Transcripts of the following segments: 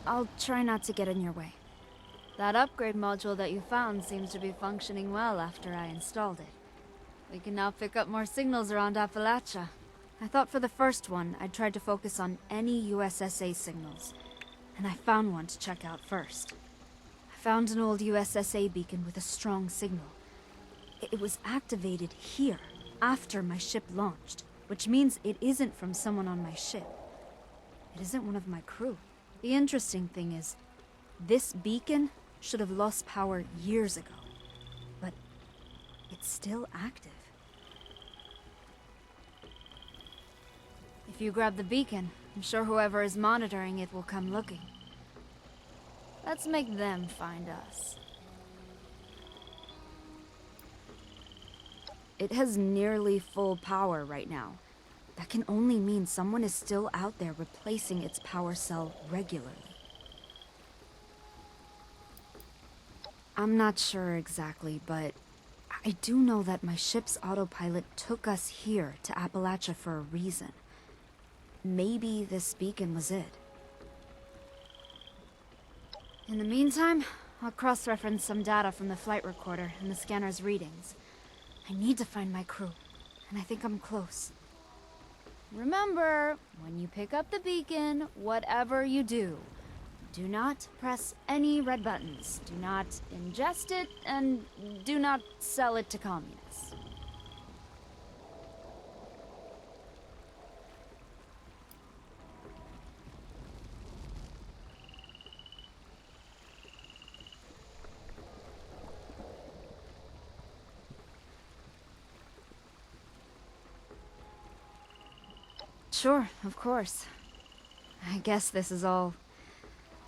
I'll try not to get in your way. That upgrade module that you found seems to be functioning well after I installed it. We can now pick up more signals around Appalachia. I thought for the first one, I'd try to focus on any USSA signals, and I found one to check out first. I found an old USSA beacon with a strong signal. It was activated here, after my ship launched, which means it isn't from someone on my ship. It isn't one of my crew. The interesting thing is, this beacon should have lost power years ago, but it's still active. If you grab the beacon, I'm sure whoever is monitoring it will come looking. Let's make them find us. It has nearly full power right now. That can only mean someone is still out there replacing its power cell regularly. I'm not sure exactly, but I do know that my ship's autopilot took us here to Appalachia for a reason. Maybe this beacon was it. In the meantime, I'll cross-reference some data from the flight recorder and the scanner's readings. I need to find my crew, and I think I'm close. Remember, when you pick up the beacon, whatever you do, do not press any red buttons, do not ingest it, and do not sell it to communists. Sure, of course. I guess this is all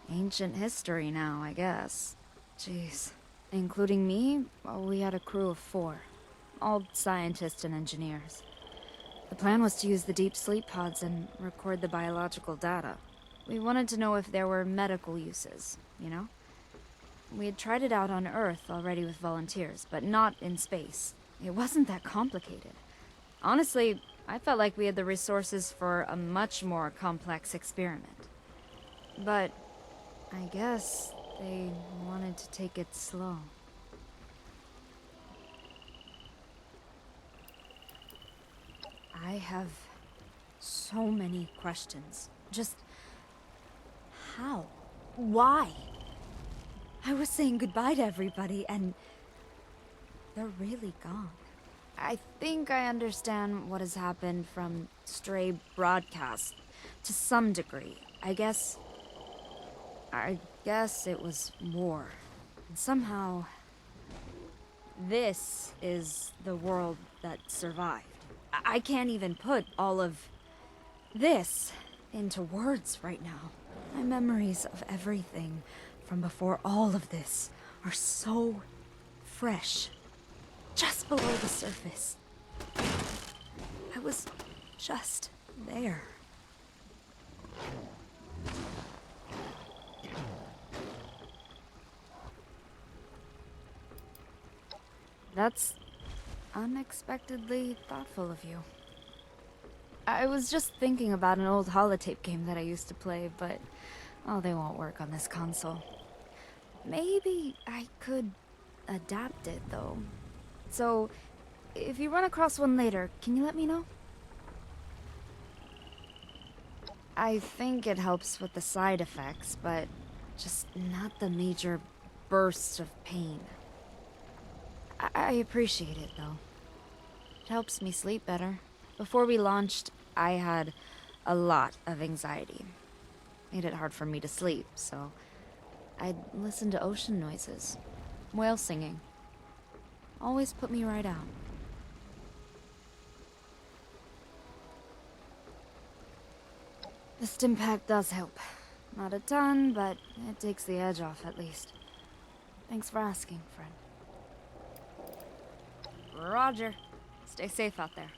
ancient history now, I guess. Jeez. Including me, well, we had a crew of 4. All scientists and engineers. The plan was to use the deep sleep pods and record the biological data. We wanted to know if there were medical uses, you know? We had tried it out on Earth already with volunteers, but not in space. It wasn't that complicated. Honestly, I felt like we had the resources for a much more complex experiment. But I guess they wanted to take it slow. I have so many questions. Just how? Why? I was saying goodbye to everybody and they're really gone. I think I understand what has happened from stray broadcasts to some degree. I guess it was war. And somehow, this is the world that survived. I can't even put all of this into words right now. My memories of everything from before all of this are so fresh. Just below the surface. I was just there. That's unexpectedly thoughtful of you. I was just thinking about an old holotape game that I used to play, but they won't work on this console. Maybe I could adapt it, though. So, if you run across one later, can you let me know? I think it helps with the side effects, but just not the major bursts of pain. I appreciate it, though. It helps me sleep better. Before we launched, I had a lot of anxiety. Made it hard for me to sleep, so I'd listen to ocean noises, whale singing. Always put me right out. The stim pack does help. Not a ton, but it takes the edge off at least. Thanks for asking, friend. Roger. Stay safe out there.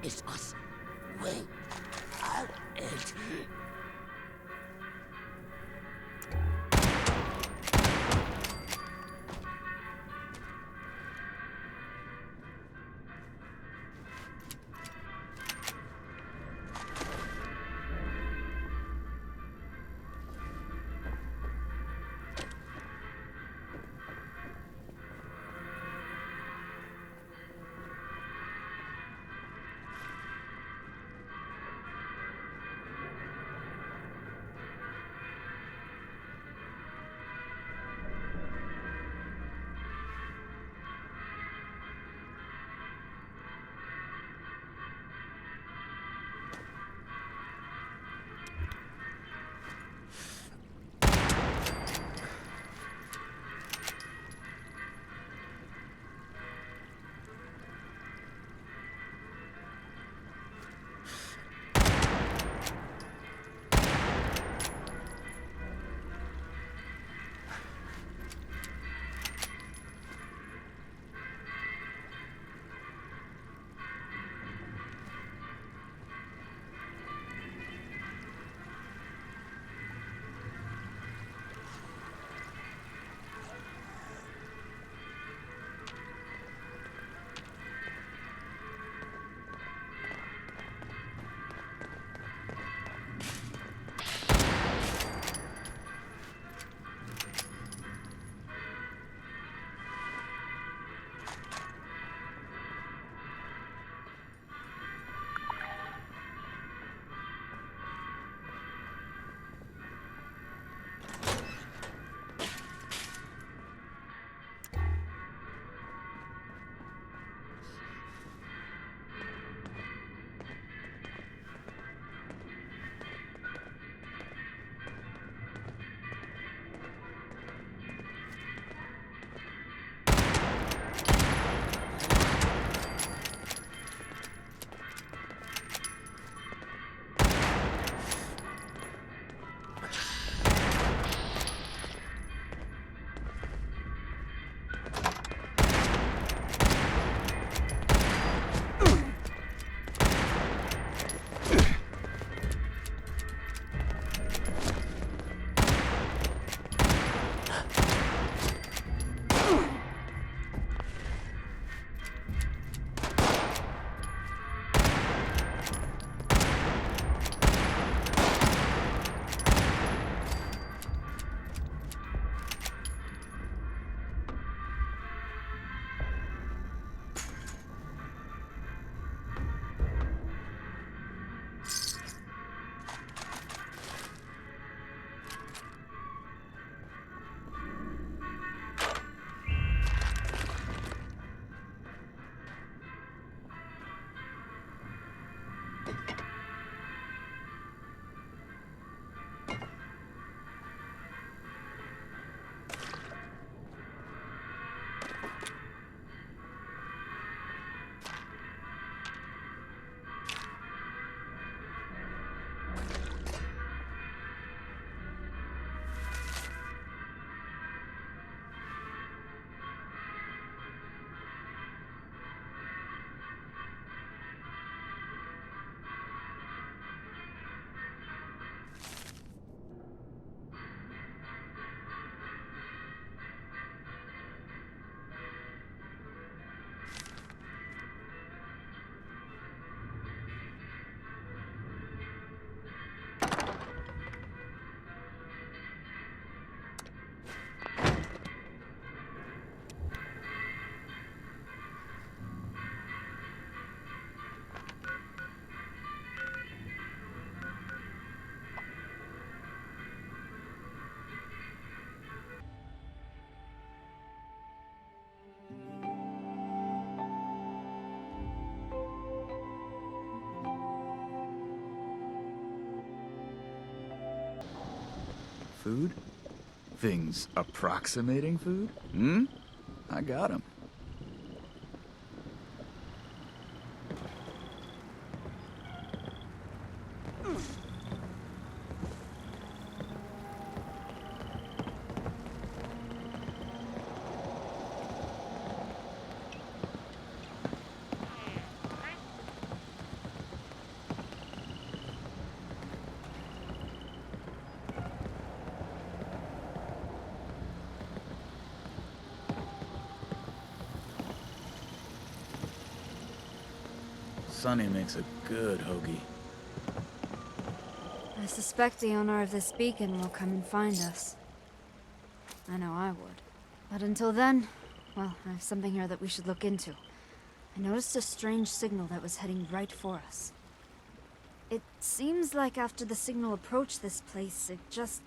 It's us. Wait. I'll eat. Food? Things approximating food? I got 'em. Sonny makes a good hoagie. I suspect the owner of this beacon will come and find us. I know I would. But until then, well, I have something here that we should look into. I noticed a strange signal that was heading right for us. It seems like after the signal approached this place, it just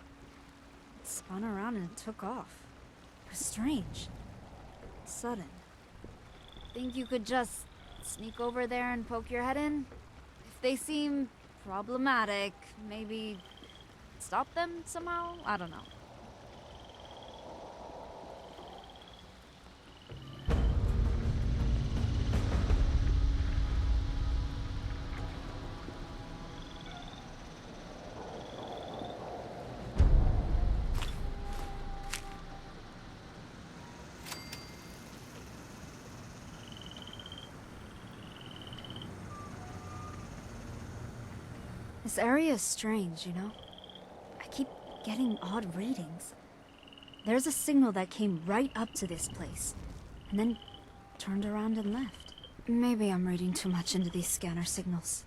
spun around and took off. It was strange. Sudden. Think you could just sneak over there and poke your head in? If they seem problematic, maybe stop them somehow? I don't know. This area is strange, you know? I keep getting odd readings. There's a signal that came right up to this place, and then turned around and left. Maybe I'm reading too much into these scanner signals.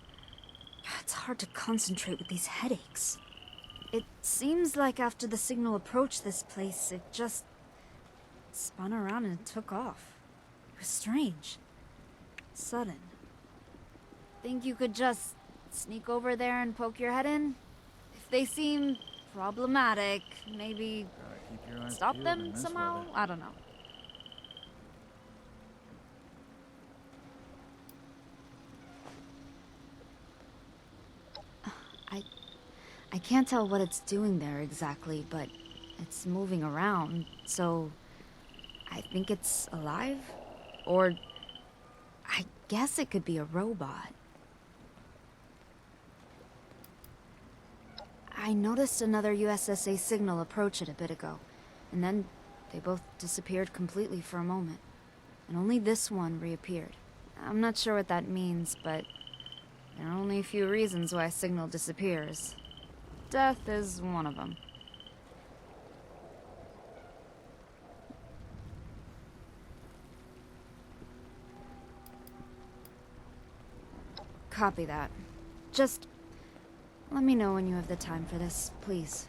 It's hard to concentrate with these headaches. It seems like after the signal approached this place, it just spun around and took off. It was strange. Sudden. Think you could just sneak over there and poke your head in? If they seem problematic, maybe stop them somehow? I don't know. I can't tell what it's doing there exactly, but it's moving around, so I think it's alive? Or I guess it could be a robot. I noticed another USSA signal approach it a bit ago, and then they both disappeared completely for a moment. And only this one reappeared. I'm not sure what that means, but there are only a few reasons why a signal disappears. Death is one of them. Copy that. Just let me know when you have the time for this, please.